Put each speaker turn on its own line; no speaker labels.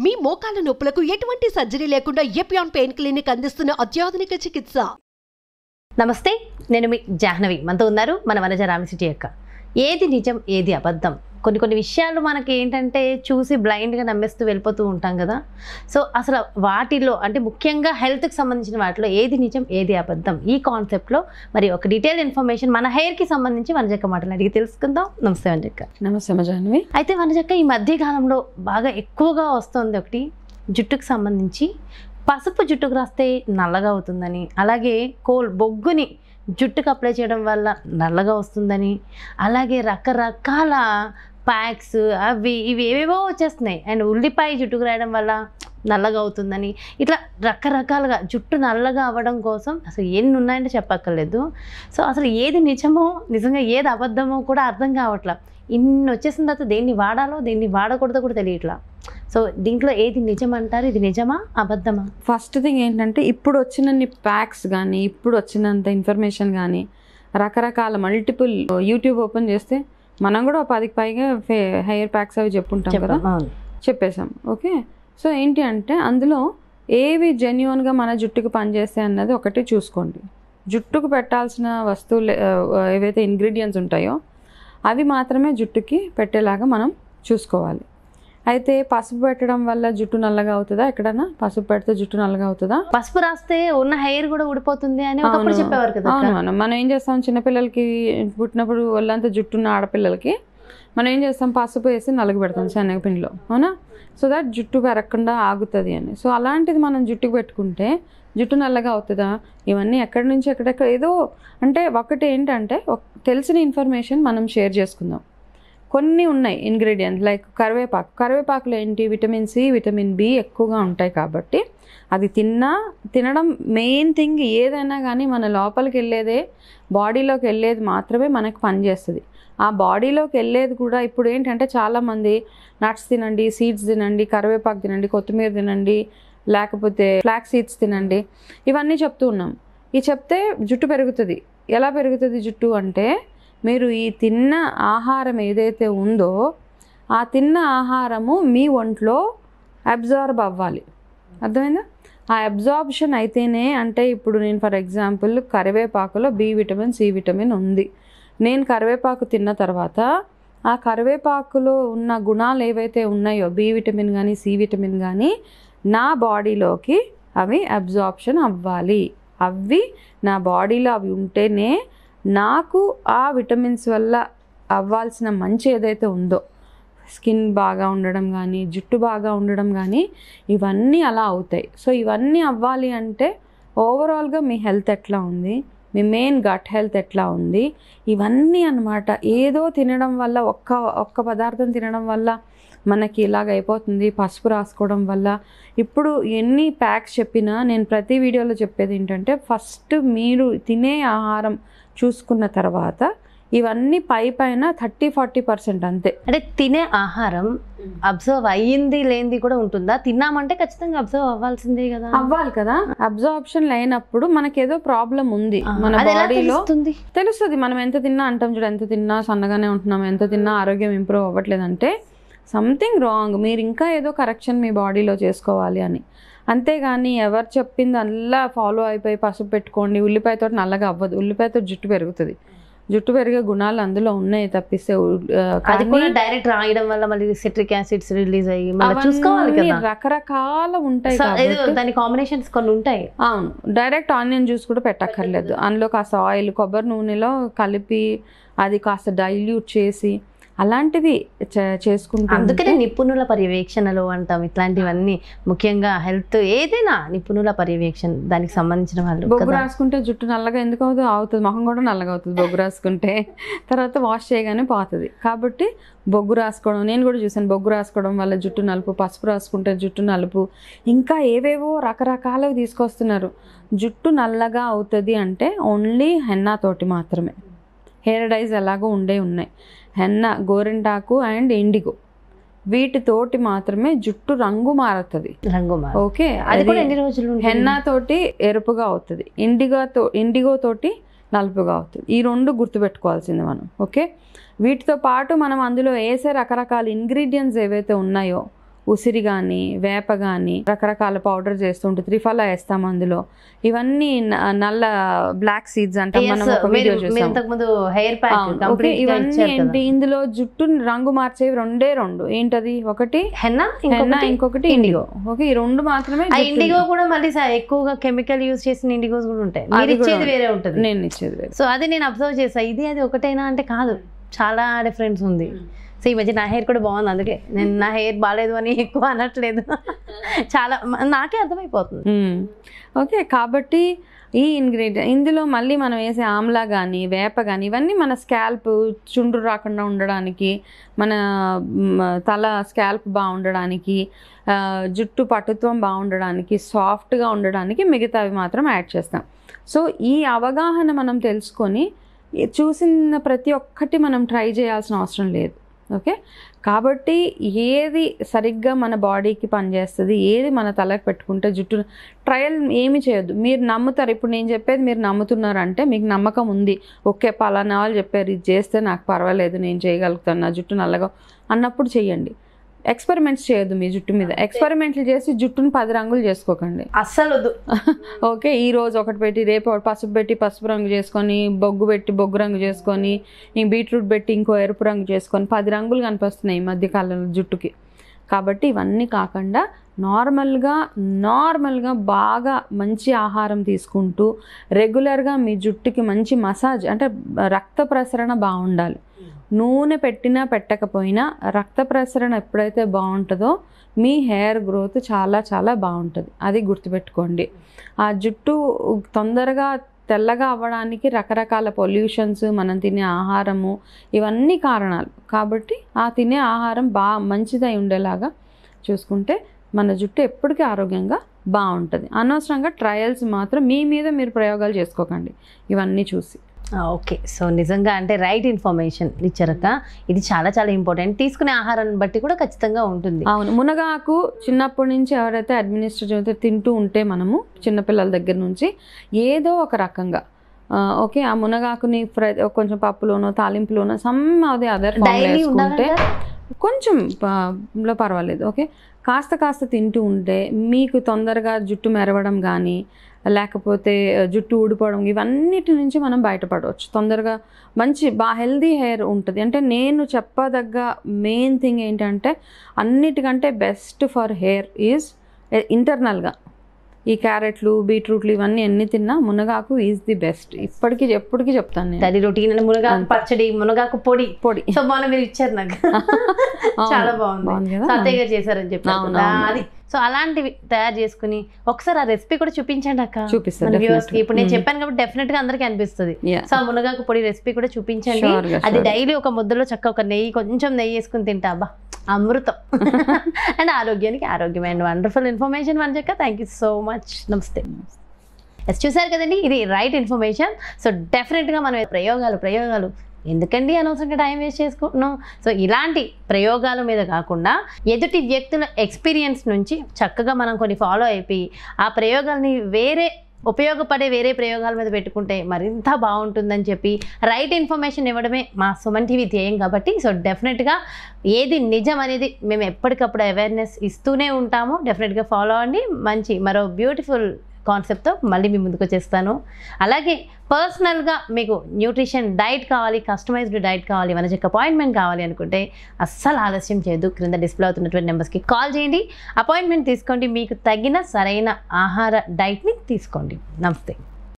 మీ మోకాల నొప్పులకు ఎటువంటి సర్జరీ లేకుండా ఎపియాన్ పెయిన్ క్లినిక్ అందిస్తున్న అత్యాధునిక చికిత్స.
నమస్తే, నేను మీ జాహ్నవి. మనతో ఉన్నారు మన వనజ రామసిటీ అక్క. ఏది నిజం, ఏది అబద్ధం, కొన్ని విషయాలు మనకి ఏంటంటే చూసి బ్లైండ్గా నమ్మేస్తూ వెళ్ళిపోతూ ఉంటాం కదా. సో అసలు వాటిలో అంటే ముఖ్యంగా హెల్త్కి సంబంధించిన వాటిలో ఏది నిజం, ఏది అబద్ధం, ఈ కాన్సెప్ట్లో మరి ఒక డీటెయిల్ ఇన్ఫర్మేషన్ మన హెయిర్కి సంబంధించి వనజక్క మాటలు అడిగి తెలుసుకుందాం. నమస్తే వనజక్క.
నమస్తే జాహ్నవి.
అయితే వనజక్క, ఈ మధ్యకాలంలో బాగా ఎక్కువగా వస్తుంది ఒకటి, జుట్టుకు సంబంధించి పసుపు జుట్టుకు రాస్తే నల్లగా అవుతుందని, అలాగే బొగ్గుని జుట్టుకు అప్లై చేయడం వల్ల నల్లగా వస్తుందని, అలాగే రకరకాల ప్యాక్స్ అవి ఇవి ఏవేవో వచ్చేస్తున్నాయి. అండ్ ఉల్లిపాయ జుట్టుకు రాయడం వల్ల నల్లగా అవుతుందని, ఇట్లా రకరకాలుగా జుట్టు నల్లగా అవ్వడం కోసం అసలు ఎన్ని ఉన్నాయంటే చెప్పక్కర్లేదు. సో అసలు ఏది నిజమో, నిజంగా ఏది అబద్ధమో కూడా అర్థం కావట్లా. ఇన్ని వచ్చేసిన తర్వాత దేన్ని వాడాలో దేన్ని వాడకూడదో కూడా తెలియట్లా. సో దీంట్లో ఏది నిజం అంటారు, ఇది నిజమా అబద్ధమా?
ఫస్ట్ థింగ్ ఏంటంటే, ఇప్పుడు వచ్చినన్ని ప్యాక్స్ కానీ, ఇప్పుడు వచ్చినంత ఇన్ఫర్మేషన్ కానీ, రకరకాల మల్టిపుల్ యూట్యూబ్ ఓపెన్ చేస్తే మనం కూడా 10కి పైగా హెయిర్ ప్యాక్స్ అవి చెప్పుంటాం కదా, చెప్పేసాం. ఓకే, సో ఏంటి అంటే అందులో ఏవి జెన్యున్గా మన జుట్టుకు పనిచేస్తాయి అన్నది ఒకటి చూసుకోండి. జుట్టుకు పెట్టాల్సిన వస్తువులు ఏవైతే ఇంగ్రీడియంట్స్ ఉంటాయో అవి మాత్రమే జుట్టుకి పెట్టేలాగా మనం చూసుకోవాలి. అయితే పసుపు పెట్టడం వల్ల జుట్టు నల్లగా అవుతుందా? ఎక్కడన్నా పసుపు పెడితే జుట్టు నల్లగా అవుతుందా?
పసుపు రాస్తే ఉన్న హెయిర్ కూడా ఊడిపోతుంది అని ఒకప్పుడు చెప్పేవారు కదా.
మనం ఏం చేస్తాం, చిన్నపిల్లలకి పుట్టినప్పుడు ఒళ్ళంతా జుట్టున్న ఆడపిల్లలకి మనం ఏం చేస్తాం, పసుపు వేసి నలుగు పెడతాం శనగపిండిలో, అవునా? సో దట్ జుట్టు పెరగకుండా ఆగుతుంది అని. సో అలాంటిది మనం జుట్టుకు పెట్టుకుంటే జుట్టు నల్లగా అవుతుందా? ఇవన్నీ ఎక్కడి నుంచి ఎక్కడెక్కడ ఏదో అంటే, ఒకటి ఏంటంటే తెలిసిన ఇన్ఫర్మేషన్ మనం షేర్ చేసుకుందాం. కొన్ని ఉన్నాయి ఇంగ్రీడియంట్స్, లైక్ కరివేపాకులో ఏంటి, విటమిన్ సి, విటమిన్ బి ఎక్కువగా ఉంటాయి కాబట్టి అది తినడం మెయిన్ థింగ్. ఏదైనా కానీ మన లోపలికి వెళ్ళేదే, బాడీలోకి వెళ్ళేది మాత్రమే మనకు పనిచేస్తుంది. ఆ బాడీలోకి వెళ్ళేది కూడా ఇప్పుడు ఏంటంటే చాలామంది నట్స్ తినండి, సీడ్స్ తినండి, కరివేపాకు తినండి, కొత్తిమీర తినండి, లేకపోతే ఫ్లాక్ సీడ్స్ తినండి, ఇవన్నీ చెప్తూ ఉన్నాం. ఇది చెప్తే జుట్టు పెరుగుతుంది. ఎలా పెరుగుతుంది జుట్టు అంటే, మీరు ఈ తిన్న ఆహారం ఏదైతే ఉందో ఆ తిన్న ఆహారము మీ ఒంట్లో అబ్జార్బ్ అవ్వాలి. అర్థమైందా? ఆ అబ్జార్బ్షన్ అయితేనే, అంటే ఇప్పుడు నేను ఫర్ ఎగ్జాంపుల్ కరివేపాకులో బి విటమిన్, సి విటమిన్ ఉంది. నేను కరివేపాకు తిన్న తర్వాత ఆ కరివేపాకులో ఉన్న గుణాలు ఏవైతే ఉన్నాయో, బి విటమిన్ కానీ సి విటమిన్ కానీ, నా బాడీలోకి అవి అబ్జార్ప్షన్ అవ్వాలి. అవి నా బాడీలో అవి ఉంటేనే నాకు ఆ విటమిన్స్ వల్ల అవ్వాల్సిన మంచి ఏదైతే ఉందో, స్కిన్ బాగా ఉండడం కానీ, జుట్టు బాగా ఉండడం కానీ, ఇవన్నీ అలా అవుతాయి. సో ఇవన్నీ అవ్వాలి అంటే ఓవరాల్గా మీ హెల్త్ ఎట్లా ఉంది, మీ మెయిన్ గట్ హెల్త్ ఎట్లా ఉంది, ఇవన్నీ అన్నమాట. ఏదో తినడం వల్ల, ఒక్క పదార్థం తినడం వల్ల మనకి ఇలాగ అయిపోతుంది, పసుపు రాసుకోవడం వల్ల. ఇప్పుడు ఎన్ని ప్యాక్స్ చెప్పినా నేను ప్రతి వీడియోలో చెప్పేది ఏంటంటే, ఫస్ట్ మీరు తినే ఆహారం చూసుకున్న తర్వాత ఇవన్నీ పైన 30-40% అంతే.
అంటే తినే ఆహారం అబ్జర్వ్ అయ్యింది లేనిది కూడా ఉంటుందా? తిన్నామంటే ఖచ్చితంగా అబ్జర్వ్ అవ్వాల్సిందే కదా.
అవ్వాలి కదా. అబ్జార్ప్షన్ లేనప్పుడు మనకేదో ప్రాబ్లం ఉంది మన బాడీలో తెలుస్తుంది. మనం ఎంత తిన్నా అంటాం చూడు, ఎంత తిన్నా సన్నగానే ఉంటున్నాం, ఎంత తిన్నా ఆరోగ్యం ఇంప్రూవ్ అవ్వట్లేదంటే సంథింగ్ రాంగ్. మీరు ఇంకా ఏదో కరెక్షన్ మీ బాడీలో చేసుకోవాలి అని. అంతేగాని ఎవరు చెప్పింది అలా ఫాలో అయిపోయి పసుపు పెట్టుకోండి, ఉల్లిపాయతో నల్లగా అవ్వదు. ఉల్లిపాయతో జుట్టు పెరుగుతుంది. జుట్టు పెరిగే గుణాలు అందులో ఉన్నాయి తప్పిస్తే
డైరెక్ట్ రాయడం వల్ల మళ్ళీ సిట్రిక్ యాసిడ్స్ రిలీజ్ అయ్యి చూసుకోవాలి కదా,
రకరకాల ఉంటాయి.
దాని కాంబినేషన్స్ కొన్ని ఉంటాయి.
అవును, డైరెక్ట్ ఆనియన్ జ్యూస్ కూడా పెట్టక్కర్లేదు. అందులో కాస్త ఆయిల్, కొబ్బరి నూనెలో కలిపి అది కాస్త డైల్యూట్ చేసి అలాంటివి చేసుకుంటాం.
అందుకనే నిపుణుల పర్యవేక్షణలు అంటాం. ఇట్లాంటివన్నీ ముఖ్యంగా హెల్త్ ఏదైనా నిపుణుల పర్యవేక్షణ, దానికి సంబంధించిన వాళ్ళు.
బొగ్గు రాసుకుంటే జుట్టు నల్లగా ఎందుకు అవుతుంది, మొహం కూడా నల్లగా అవుతుంది బొగ్గు రాసుకుంటే. తర్వాత వాష్ చేయగానే పోతుంది. కాబట్టి బొగ్గు రాసుకోవడం నేను కూడా చూసాను. బొగ్గు రాసుకోవడం వల్ల జుట్టు నలుపు, పసుపు రాసుకుంటే జుట్టు నలుపు, ఇంకా ఏవేవో రకరకాలవి తీసుకొస్తున్నారు. జుట్టు నల్లగా అవుతుంది అంటే ఓన్లీ హెన్నా తోటి మాత్రమే. హెయిర్ డైస్ ఎలాగో ఉన్నాయి. హెన్నా, గోరింటాకు అండ్ ఇండిగో, వీటితోటి మాత్రమే జుట్టు రంగు మారుతుంది. ఓకే,
అది కూడా ఎన్ని రోజులు?
హెన్నా తోటి ఎరుపుగా అవుతుంది, ఇండిగో తోటి నలుపుగా అవుతుంది. ఈ రెండు గుర్తుపెట్టుకోవాల్సింది మనం. ఓకే, వీటితో పాటు మనం అందులో వేసే రకరకాల ఇంగ్రీడియంట్స్ ఏవైతే ఉన్నాయో ఉసిరి కానీ వేప కానీ రకరకాల పౌడర్ చేస్తుంటే త్రిఫలా వేస్తాం అందులో. ఇవన్నీ నల్ల బ్లాక్ సీడ్స్ అంటాం మనం, ఒక వీడియో చూసాం. ఇవన్నీ ఏంటి, ఇందులో జుట్టు రంగు మార్చేవి రెండు. ఏంటది, ఒకటి హెన్నా, ఇంకొకటి ఇండిగో. ఓకే, ఈ 2 మాత్రమే.
ఇండిగో కూడా మళ్ళీ ఎక్కువగా కెమికల్ యూజ్ చేసిన ఇండిగోస్ కూడా ఉంటాయి. మీరు ఇచ్చేది వేరే ఉంటుంది,
నేను ఇచ్చేది వేరే.
సో అది నేను అబ్జర్వ్ చేసా. ఇది అది ఒకటైనా అంటే కాదు, చాలా డిఫరెన్స్ ఉంది. సో ఈ మధ్య నా హెయిర్ కూడా బాగుంది, అందుకే నేను నా హెయిర్ బాగాలేదు అని ఎక్కువ అనట్లేదు, చాలా నాకే అర్థమైపోతుంది.
ఓకే, కాబట్టి ఈ ఇంగ్రీడియంట్ ఇందులో మళ్ళీ మనం వేసే ఆమ్లా కానీ వేప కానీ ఇవన్నీ మన స్కాల్ప్ చుండ్రు రాకుండా ఉండడానికి, మన తల స్కాల్ప్ బాగుండడానికి, జుట్టు పటుత్వం బాగుండడానికి, సాఫ్ట్గా ఉండడానికి మిగతావి మాత్రం యాడ్ చేస్తాం. సో ఈ అవగాహన మనం తెలుసుకొని చూసిన ప్రతి ఒక్కటి మనం ట్రై చేయాల్సిన అవసరం లేదు. ఓకే, కాబట్టి ఏది సరిగ్గా మన బాడీకి పనిచేస్తుంది, ఏది మన తలకు పెట్టుకుంటే జుట్టు ట్రయల్ ఏమి చేయొద్దు. మీరు నమ్ముతారు, ఇప్పుడు నేను చెప్పేది మీరు నమ్ముతున్నారంటే మీకు నమ్మకం ఉంది. ఓకే, పలానా వాళ్ళు చెప్పారు ఇది చేస్తే నాకు పర్వాలేదు, నేను చేయగలుగుతాను, నా జుట్టు నల్లగా అన్నప్పుడు చెయ్యండి. ఎక్స్పెరిమెంట్స్ చేయొద్దు మీ జుట్టు మీద. ఎక్స్పెరిమెంట్లు చేసి జుట్టును 10 రంగులు చేసుకోకండి
అస్సలు.
ఓకే, ఈ రోజు ఒకటి పెట్టి రేపు పసుపు పెట్టి పసుపు రంగు చేసుకొని, బొగ్గు పెట్టి బొగ్గు రంగు చేసుకొని, బీట్రూట్ పెట్టి ఇంకో ఎరుపు రంగు చేసుకొని 10 రంగులు కనిపిస్తున్నాయి ఈ మధ్యకాలంలో జుట్టుకి. కాబట్టి ఇవన్నీ కాకుండా నార్మల్గా బాగా మంచి ఆహారం తీసుకుంటూ రెగ్యులర్గా మీ జుట్టుకి మంచి మసాజ్, అంటే రక్త ప్రసరణ బాగుండాలి. నూనె పెట్టినా పెట్టకపోయినా రక్త ప్రసరణ ఎప్పుడైతే బాగుంటుందో మీ హెయిర్ గ్రోత్ చాలా చాలా బాగుంటుంది. అది గుర్తుపెట్టుకోండి. ఆ జుట్టు తొందరగా తెల్లగా అవ్వడానికి రకరకాల పొల్యూషన్స్, మనం తినే ఆహారము, ఇవన్నీ కారణాలు. కాబట్టి ఆ తినే ఆహారం మంచిదై ఉండేలాగా చూసుకుంటే మన జుట్టు ఎప్పటికీ ఆరోగ్యంగా బాగుంటుంది. అనవసరంగా ట్రయల్స్ మాత్రం మీ మీద మీరు ప్రయోగాలు చేసుకోకండి ఇవన్నీ చూసి.
ఓకే, సో నిజంగా అంటే రైట్ ఇన్ఫర్మేషన్ ఇచ్చారక్క. ఇది చాలా చాలా ఇంపార్టెంట్. తీసుకునే ఆహారాన్ని బట్టి కూడా ఖచ్చితంగా ఉంటుంది.
అవును, మునగాకు చిన్నప్పటి నుంచి ఎవరైతే అడ్మినిస్ట్రేటివ్ తింటూ ఉంటే మనము చిన్నపిల్లల దగ్గర నుంచి ఏదో ఒక రకంగా ఓకే, ఆ మునగాకుని కొంచెం పప్పులోనో తాలింపులోనో అది అదర్ వేసుకుంటే కొంచెం పర్వాలేదు. ఓకే, కాస్త తింటూ ఉంటే మీకు తొందరగా జుట్టు మెరవడం కానీ లేకపోతే జుట్టు ఊడిపోవడం ఇవన్నిటి నుంచి మనం బయటపడవచ్చు. తొందరగా మంచి హెల్దీ హెయిర్ ఉంటుంది. అంటే నేను చెప్పదగ్గ మెయిన్ థింగ్ ఏంటంటే అన్నిటికంటే బెస్ట్ ఫర్ హెయిర్ ఈజ్ ఇంటర్నల్గా ఈ క్యారెట్లు బీట్రూట్లు ఇవన్నీ ఎన్ని తిన్నా మునగాకు ఈజ్ ది బెస్ట్. ఎప్పటికీ చెప్తాను నేను.
అది రొటీన్ మునగాకు పచ్చడి, మునగాకు పొడి. సో మొన్న మీరు ఇచ్చారు నాకు, చాలా బాగుంది కదా, అత్తయ్య గారు చేశారని చెప్పారు. అది సో అలాంటివి తయారు చేసుకుని ఒకసారి ఆ రెసిపీ కూడా చూపించండి అక్క.
చూపిస్తాను.
ఇప్పుడు నేను చెప్పాను కాబట్టి డెఫినెట్ గా అందరికీ అనిపిస్తుంది. సో ఆ మునగాకు పొడి రెసిపీ కూడా చూపించండి. అది డైలీ ఒక ముద్దలో చక్కగా ఒక కొంచెం నెయ్యి వేసుకుని తింటా, అబ్బా అమృతం. అండ్ ఆరోగ్యానికి ఆరోగ్యం. అండ్ వండర్ఫుల్ ఇన్ఫర్మేషన్ మంచిగా. Thank you so much. నమస్తే. చూసారు కదండి, ఇది రైట్ ఇన్ఫర్మేషన్. సో డెఫినెట్గా మనం ప్రయోగాలు ఎందుకండి అనవసరంగా టైం వేస్ట్ చేసుకుంటున్నాం. సో ఇలాంటి ప్రయోగాల మీద కాకుండా ఎదుటి వ్యక్తుల ఎక్స్పీరియన్స్ నుంచి చక్కగా మనం కొన్ని ఫాలో అయిపోయి ఆ ప్రయోగాల్ని ఉపయోగపడే వేరే ప్రయోగాల మీద పెట్టుకుంటే మరింత బాగుంటుందని చెప్పి రైట్ ఇన్ఫర్మేషన్ ఇవ్వడమే మా సుమన్ టీవీ ధ్యేయం. కాబట్టి సో డెఫినెట్గా ఏది నిజం అనేది మేము ఎప్పటికప్పుడు అవేర్నెస్ ఇస్తూనే ఉంటాము. డెఫినెట్గా ఫాలో అవ్వండి. మంచి మరో బ్యూటిఫుల్ కాన్సెప్ట్తో మళ్ళీ మీ ముందుకు వచ్చేస్తాను. అలాగే పర్సనల్గా మీకు న్యూట్రిషన్ డైట్ కావాలి, కస్టమైజ్డ్ డైట్ కావాలి, మన చెక్ అపాయింట్మెంట్ కావాలి అనుకుంటే అస్సలు ఆలస్యం చేయొద్దు. క్రింద డిస్ప్లే అవుతున్నటువంటి నెంబర్స్కి కాల్ చేయండి, అపాయింట్మెంట్ తీసుకోండి, మీకు తగిన సరైన ఆహార డైట్ని తీసుకోండి. నమస్తే.